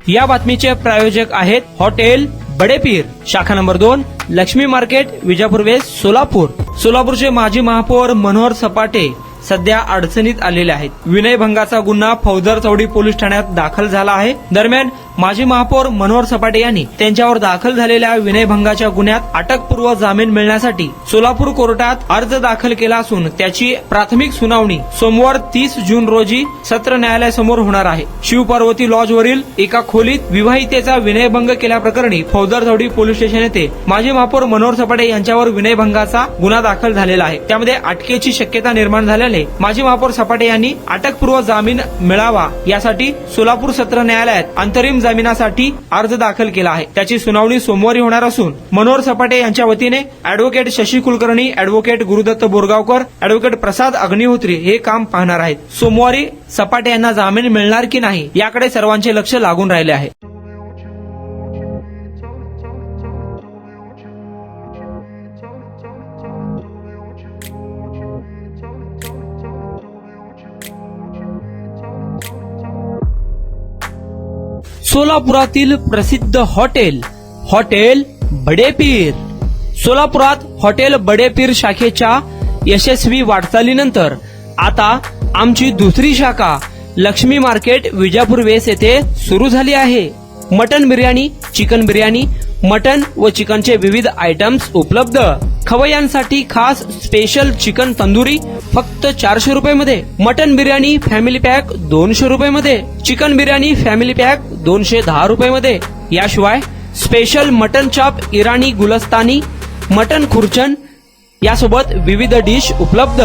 या बातमीचे प्रायोजक आहेत हॉटेल बडेपीर, शाखा number 2, Laxmi market, Vijapur west, Solapur. सोलापूरचे माजी महापौर मनोहर सपाटे सध्या अडचणीत आलेले आहेत. विनयभंगाचा गुन्हा फौजदार चौडी पोलीस ठाण्यात दाखल झाला आहे. दरम्यान माजी महापौर मनोहर सपाटे यांनी त्यांच्यावर दाखल झालेल्या विनयभंगाच्या गुन्ह्यात अटकपूर्व जामीन मिळण्यासाठी सोलापूर कोर्टात अर्ज दाखल केला असून त्याची प्राथमिक सुनावणी सोमवार 30 जून रोजी सत्र न्यायालयासमोर होणार आहे. शिवपार्वती लॉजवरील एका खोलीत विवाहितेचा विनयभंग केल्याप्रकरणी फौजदार चौडी पोलीस स्टेशन येथे माजी महापौर मनोहर सपाटे यांच्यावर विनयभंगाचा गुन्हा दाखल झालेला आहे. त्यामध्ये अटकेची शक्यता निर्माण झाल्याने माजी महापौर सपाटे यांनी अटकपूर्व जामीन मिळावा यासाठी सोलापूर सत्र न्यायालयात अंतरिम जामिनासाठी अर्ज दाखल केला आहे. त्याची सुनावणी सोमवारी होणार असून मनोहर सपाटे यांच्या वतीने advocate Shashi Kulkarni, advocate Gurudatta Borgaonkar, advocate Prasad Agnihotri हे काम पाहणार आहेत. सोमवारी सपाटे यांना जामीन मिळणार की नाही याकडे सर्वांचे लक्ष लागून राहिले आहे. सोलापुरातील प्रसिद्ध हॉटेल बडेपीर. सोलापुरात हॉटेल बडेपीर शाखेच्या यशस्वी वाटचालीनंतर आता आमची दुसरी शाखा लक्ष्मी मार्केट, विजापूर वेस्ट येथे सुरू झाली आहे. Mutton biryani, chicken biryani, mutton व चिकनचे विविध आयटम्स उपलब्ध. खवय्यांसाठी खास स्पेशल चिकन तंदुरी फक्त 400 रुपये मध्ये. मटन बिर्याणी फॅमिली पॅक 200 रुपये मध्ये. चिकन बिर्याणी फॅमिली पॅक 210 रुपये मध्ये. याशिवाय स्पेशल मटन चॉप, इराणी गुलस्तानी, मटन खुर्चन यासोबत विविध डिश उपलब्ध.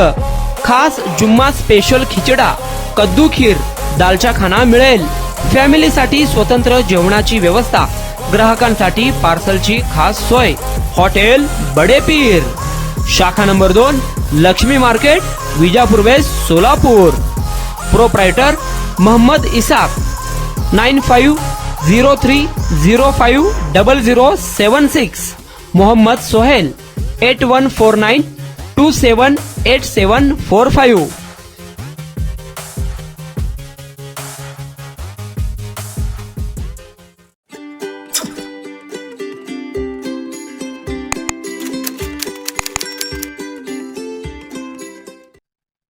खास जुम्मा स्पेशल खिचडा, कद्दू खीर, दालचा खाना मिळेल. फॅमिलीसाठी स्वतंत्र जेवणाची व्यवस्था, ग्राहकांसाठी पार्सलची खास सोय. हॉटेल बडेपीर, शाखा number 2, Laxmi market, Vijapur west, Solapur. Proprietor Mohammad Isaq. 9503050076. Mohammad Sohail. 8149278745.